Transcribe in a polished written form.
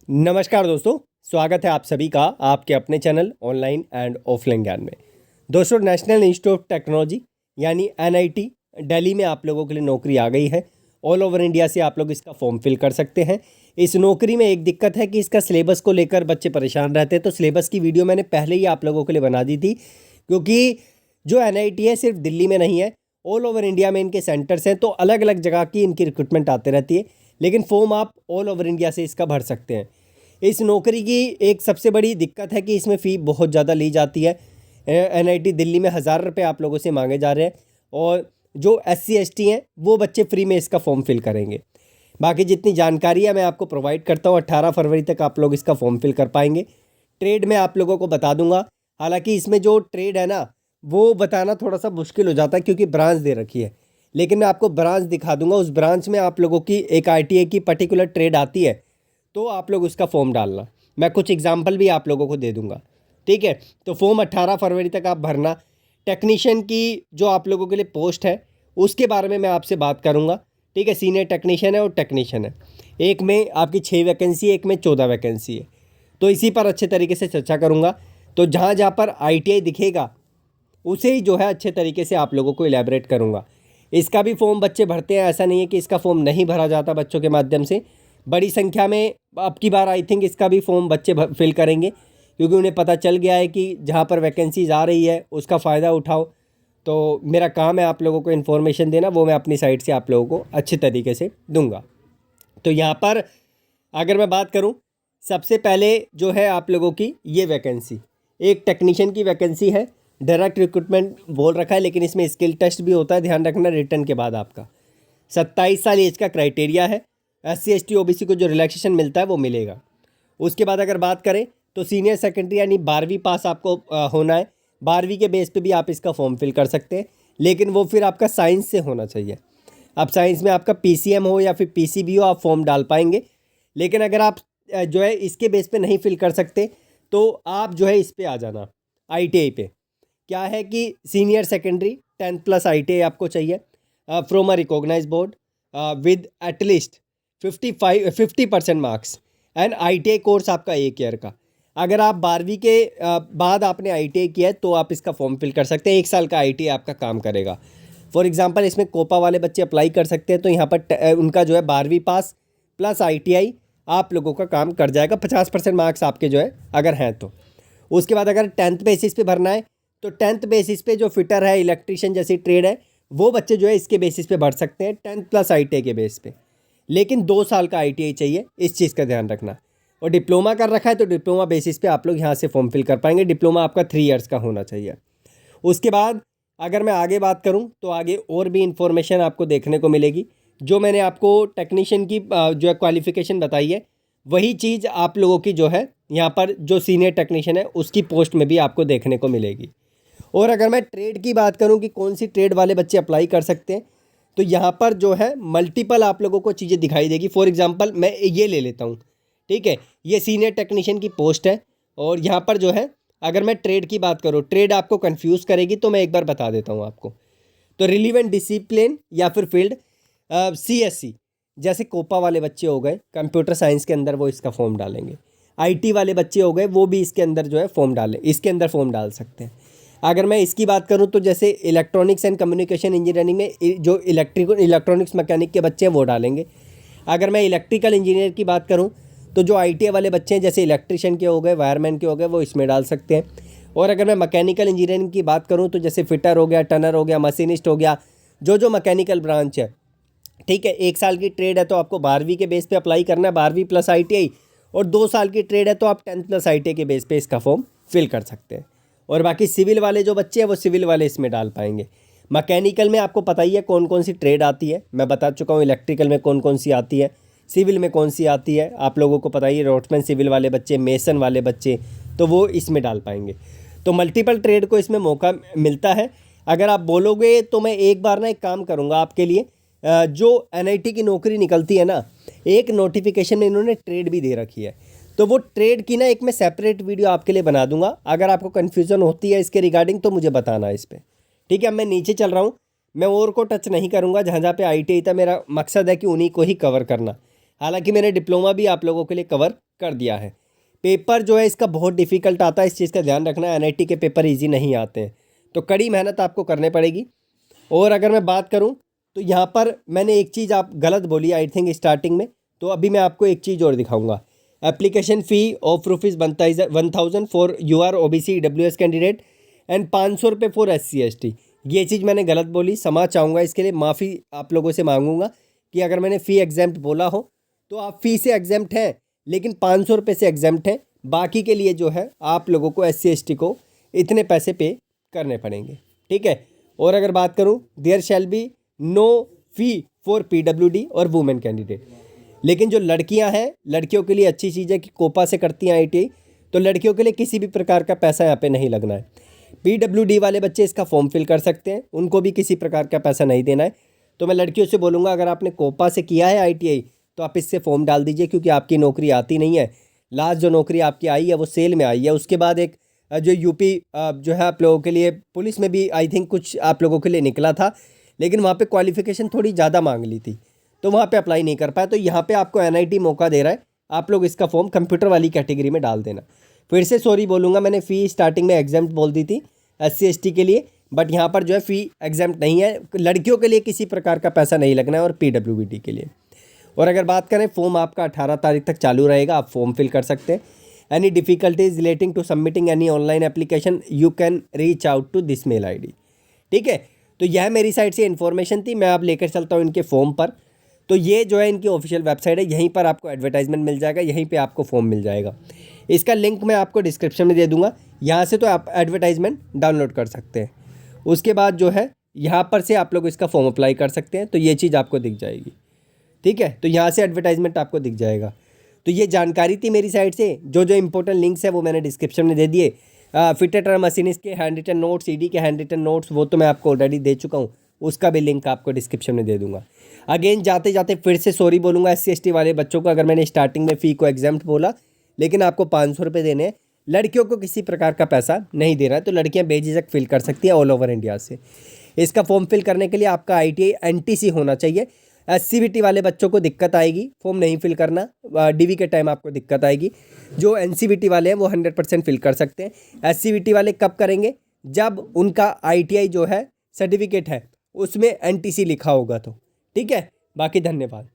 नमस्कार दोस्तों, स्वागत है आप सभी का आपके अपने चैनल ऑनलाइन एंड ऑफलाइन ज्ञान में। दोस्तों, नेशनल इंस्टीट्यूट ऑफ टेक्नोलॉजी यानी एनआईटी दिल्ली में आप लोगों के लिए नौकरी आ गई है। ऑल ओवर इंडिया से आप लोग इसका फॉर्म फिल कर सकते हैं। इस नौकरी में एक दिक्कत है कि इसका सिलेबस को लेकर बच्चे परेशान रहते हैं, तो सिलेबस की वीडियो मैंने पहले ही आप लोगों के लिए बना दी थी, क्योंकि जो एनआईटी है सिर्फ दिल्ली में नहीं है, ऑल ओवर इंडिया में इनके सेंटर्स हैं, तो अलग अलग जगह की इनकी रिक्रूटमेंट आते रहती है। लेकिन फॉर्म आप ऑल ओवर इंडिया से इसका भर सकते हैं। इस नौकरी की एक सबसे बड़ी दिक्कत है कि इसमें फ़ी बहुत ज़्यादा ली जाती है। एनआईटी दिल्ली में 1000 रुपये आप लोगों से मांगे जा रहे हैं, और जो SC ST हैं वो बच्चे फ्री में इसका फॉर्म फिल करेंगे। बाकी जितनी जानकारी है मैं आपको प्रोवाइड करता हूँ। 18 फरवरी तक आप लोग इसका फॉर्म फिल कर पाएंगे। ट्रेड में आप लोगों को बता दूंगा, हालांकि इसमें जो ट्रेड है ना वो बताना थोड़ा सा मुश्किल हो जाता है, क्योंकि ब्रांच दे रखी है। लेकिन मैं आपको ब्रांच दिखा दूंगा। उस ब्रांच में आप लोगों की एक ITA की पर्टिकुलर ट्रेड आती है, तो आप लोग उसका फॉर्म डालना। मैं कुछ एग्जांपल भी आप लोगों को दे दूंगा, ठीक है। तो फॉर्म 18 फरवरी तक आप भरना। टेक्नीशियन की जो आप लोगों के लिए पोस्ट है उसके बारे में मैं आपसे बात करूंगा, ठीक है। सीनियर टेक्नीशियन है और टेक्नीशियन है। एक में आपकी 6 वैकेंसी है, एक में 14 वैकेंसी है। तो इसी पर अच्छे तरीके से चर्चा करूँगा। तो जहाँ जहाँ पर ITA दिखेगा उसे ही जो है अच्छे तरीके से आप लोगों को इलेबरेट करूँगा। इसका भी फॉर्म बच्चे भरते हैं, ऐसा नहीं है कि इसका फॉर्म नहीं भरा जाता बच्चों के माध्यम से। बड़ी संख्या में अब की बार आई थिंक इसका भी फॉर्म बच्चे फिल करेंगे, क्योंकि उन्हें पता चल गया है कि जहाँ पर वैकेंसीज आ रही है उसका फ़ायदा उठाओ। तो मेरा काम है आप लोगों को इन्फॉर्मेशन देना, वो मैं अपनी साइड से आप लोगों को अच्छे तरीके से दूंगा। तो यहाँ पर अगर मैं बात करूँ, सबसे पहले जो है आप लोगों की ये वैकेंसी, एक टेक्नीशियन की वैकेंसी है। डायरेक्ट रिक्रूटमेंट बोल रखा है, लेकिन इसमें स्किल टेस्ट भी होता है, ध्यान रखना। रिटर्न के बाद आपका 27 साल एज का क्राइटेरिया है। SC ST OBC को जो रिलैक्सेशन मिलता है वो मिलेगा। उसके बाद अगर बात करें तो सीनियर सेकेंडरी यानी 12वीं पास आपको होना है। 12वीं के बेस पे भी आप इसका फॉर्म फिल कर सकते हैं, लेकिन वो फिर आपका साइंस से होना चाहिए। अब साइंस में आपका PCM हो या फिर PCB हो, आप फॉर्म डाल पाएंगे। लेकिन अगर आप जो है इसके बेस पे नहीं फिल कर सकते, तो आप जो है इस पे आ जाना, ITA पे। क्या है कि सीनियर सेकेंडरी 10+ ITA आपको चाहिए from a recognise board with at least 50% marks, and ITA course आपका 1 ईयर का। अगर आप 12वीं के बाद आपने ITA किया है तो आप इसका फॉर्म फिल कर सकते हैं। 1 साल का ITA आपका काम करेगा। फॉर एग्जांपल इसमें कोपा वाले बच्चे अप्लाई कर सकते हैं, तो यहाँ पर उनका जो है 12वीं पास प्लस ITI आप लोगों का काम कर जाएगा। 50% मार्क्स आपके जो है अगर हैं तो। उसके बाद अगर 10th बेसिस पे भरना है, तो 10th बेसिस पे जो फिटर है, इलेक्ट्रीशियन जैसी ट्रेड है, वो बच्चे जो है इसके बेसिस पे भर सकते हैं, 10+ ITA के बेस पे। लेकिन 2 साल का ITA चाहिए, इस चीज़ का ध्यान रखना। और डिप्लोमा कर रखा है तो डिप्लोमा बेसिस पे आप लोग यहाँ से फॉर्म फिल कर पाएंगे। डिप्लोमा आपका 3 इयर्स का होना चाहिए। उसके बाद अगर मैं आगे बात करूँ तो आगे और भी इंफॉर्मेशन आपको देखने को मिलेगी। जो मैंने आपको टेक्नीशियन की जो है क्वालिफिकेशन बताई है, वही चीज़ आप लोगों की जो है यहाँ पर जो सीनियर टेक्नीशियन है उसकी पोस्ट में भी आपको देखने को मिलेगी। और अगर मैं ट्रेड की बात करूँ कि कौन सी ट्रेड वाले बच्चे अप्लाई कर सकते हैं, तो यहाँ पर जो है मल्टीपल आप लोगों को चीज़ें दिखाई देगी। फॉर एग्जांपल मैं ये ले लेता हूँ, ठीक है। ये सीनियर टेक्नीशियन की पोस्ट है, और यहाँ पर जो है अगर मैं ट्रेड की बात करूँ, ट्रेड आपको कंफ्यूज करेगी, तो मैं एक बार बता देता हूँ आपको। तो रिलीवेंट डिसिप्लिन या फिर फील्ड CSC, जैसे कोपा वाले बच्चे हो गए कंप्यूटर साइंस के अंदर, वो इसका फॉर्म डालेंगे। IT वाले बच्चे हो गए, वो भी इसके अंदर जो है फॉर्म डालें, इसके अंदर फॉर्म डाल सकते हैं। अगर मैं इसकी बात करूं तो जैसे इलेक्ट्रॉनिक्स एंड कम्युनिकेशन इंजीनियरिंग में जो इलेक्ट्रॉनिक्स मैकेनिक के बच्चे हैं वो डालेंगे। अगर मैं इलेक्ट्रिकल इंजीनियर की बात करूं तो जो ITA वाले बच्चे हैं, जैसे इलेक्ट्रिशियन के हो गए, वायरमैन के हो गए, वो इसमें डाल सकते हैं। और अगर मैं मैकेनिकल इंजीनियरिंग की बात करूँ तो जैसे फिटर हो गया, टनर हो गया, मशीनिस्ट हो गया, जो मैकेनिकल ब्रांच है, ठीक है। 1 साल की ट्रेड है तो आपको 12वीं के बेस पे अप्लाई करना है, 12वीं प्लस ITA। और 2 साल की ट्रेड है तो आप 10+ ITA के बेस पे इसका फॉर्म फिल कर सकते हैं। और बाकी सिविल वाले जो बच्चे हैं वो सिविल वाले इसमें डाल पाएंगे। मैकेनिकल में आपको पता ही है कौन कौन सी ट्रेड आती है, मैं बता चुका हूँ। इलेक्ट्रिकल में कौन कौन सी आती है, सिविल में कौन सी आती है, आप लोगों को पता ही है। रोड्समैन सिविल वाले बच्चे, मेसन वाले बच्चे, तो वो इसमें डाल पाएंगे। तो मल्टीपल ट्रेड को इसमें मौका मिलता है। अगर आप बोलोगे तो मैं एक बार ना एक काम करूँगा आपके लिए। जो NIT की नौकरी निकलती है ना, एक नोटिफिकेशन में इन्होंने ट्रेड भी दे रखी है, तो वो ट्रेड की ना एक मैं सेपरेट वीडियो आपके लिए बना दूंगा। अगर आपको कन्फ्यूज़न होती है इसके रिगार्डिंग तो मुझे बताना इस पर, ठीक है। अब मैं नीचे चल रहा हूँ, मैं और को टच नहीं करूँगा। जहाँ जहाँ पे ITA था, मेरा मकसद है कि उन्हीं को ही कवर करना। हालांकि मैंने डिप्लोमा भी आप लोगों के लिए कवर कर दिया है। पेपर जो है इसका बहुत डिफ़िकल्ट आता है, इस चीज़ का ध्यान रखना है। एनआईटी के पेपर इजी नहीं आते हैं, तो कड़ी मेहनत आपको करनी पड़ेगी। और अगर मैं बात करूं तो यहाँ पर मैंने एक चीज़ आप गलत बोली आई थिंक स्टार्टिंग में, तो अभी मैं आपको एक चीज़ और दिखाऊंगा। Application fee of rupees 1000 for UR OBC EWS candidate and 500 रुपये फॉर SC ST। ये चीज़ मैंने गलत बोली, क्षमा चाहूँगा, इसके लिए माफ़ी आप लोगों से मांगूंगा कि अगर मैंने फ़ी एग्जाम्प्ट बोला हो तो आप फ़ी से एग्जाम्प्ट हैं, लेकिन 500 रुपये से एग्जाम्प्ट हैं। बाकी के लिए जो है आप लोगों को SC ST को इतने पैसे पे करने पड़ेंगे, ठीक है। और अगर बात करूं, there shall be no fee for PWD और वुमेन कैंडिडेट। लेकिन जो लड़कियां हैं, लड़कियों के लिए अच्छी चीज़ है कि कोपा से करती हैं ITI, तो लड़कियों के लिए किसी भी प्रकार का पैसा यहाँ पे नहीं लगना है। PWD वाले बच्चे इसका फॉर्म फिल कर सकते हैं, उनको भी किसी प्रकार का पैसा नहीं देना है। तो मैं लड़कियों से बोलूँगा, अगर आपने कोपा से किया है ITI तो आप इससे फॉर्म डाल दीजिए, क्योंकि आपकी नौकरी आती नहीं है। लास्ट जो नौकरी आपकी आई है वो सेल में आई है। उसके बाद एक जो यूपी जो है आप लोगों के लिए पुलिस में भी आई थिंक कुछ आप लोगों के लिए निकला था, लेकिन वहाँ पे क्वालिफ़िकेशन थोड़ी ज़्यादा मांग ली थी, तो वहाँ पे अप्लाई नहीं कर पाया। तो यहाँ पे आपको NIT मौका दे रहा है, आप लोग इसका फॉर्म कंप्यूटर वाली कैटेगरी में डाल देना। फिर से सॉरी बोलूँगा, मैंने फ़ी स्टार्टिंग में एग्जाम्प्ट बोल दी थी SC ST के लिए, बट यहाँ पर जो है फ़ी एग्जाम्प्ट नहीं है। लड़कियों के लिए किसी प्रकार का पैसा नहीं लगना है और PWD के लिए। और अगर बात करें, फॉर्म आपका 18 तारीख तक चालू रहेगा, आप फॉर्म फिल कर सकते हैं। Any difficulties relating to submitting any online application you can reach out to this mail ID, ठीक है। तो यह मेरी साइड से इन्फॉर्मेशन थी, मैं आप लेकर चलता हूँ इनके फॉर्म पर। तो ये जो है इनकी ऑफिशियल वेबसाइट है, यहीं पर आपको एडवर्टाइजमेंट मिल जाएगा, यहीं पे आपको फॉर्म मिल जाएगा। इसका लिंक मैं आपको डिस्क्रिप्शन में दे दूँगा, यहाँ से तो आप एडवर्टाइजमेंट डाउनलोड कर सकते हैं। उसके बाद जो है यहाँ पर से आप लोग इसका फॉर्म अप्लाई कर सकते हैं, तो ये चीज़ आपको दिख जाएगी, ठीक है। तो यहाँ से एडवर्टाइजमेंट आपको दिख जाएगा। तो ये जानकारी थी मेरी साइड से। जो जो इंपॉर्टेंट लिंक्स है वो मैंने डिस्क्रिप्शन में दे दिए। फिटेड मशीनिस्ट के हैंड रिटन नोट्स, ED के हैंड रिटन नोट्स, वो तो मैं आपको ऑलरेडी दे चुका हूँ, उसका भी लिंक आपको डिस्क्रिप्शन में दे दूंगा। अगेन जाते जाते फिर से सॉरी बोलूँगा SC ST वाले बच्चों को, अगर मैंने स्टार्टिंग में फ़ी को एग्जाम्प्ट बोला, लेकिन आपको 500 रुपये देने हैं। लड़कियों को किसी प्रकार का पैसा नहीं देना है, तो लड़कियाँ बेझिझक फिल कर सकती हैं ऑल ओवर इंडिया से। इसका फॉर्म फिल करने के लिए आपका ITI NTC होना चाहिए। SCVT वाले बच्चों को दिक्कत आएगी, फॉर्म नहीं फिल करना, DV के टाइम आपको दिक्कत आएगी। जो NCVT वाले हैं वो 100% फिल कर सकते हैं। SCVT वाले कब करेंगे? जब उनका ITI जो है सर्टिफिकेट है उसमें NTC लिखा होगा तो, ठीक है। बाकी धन्यवाद।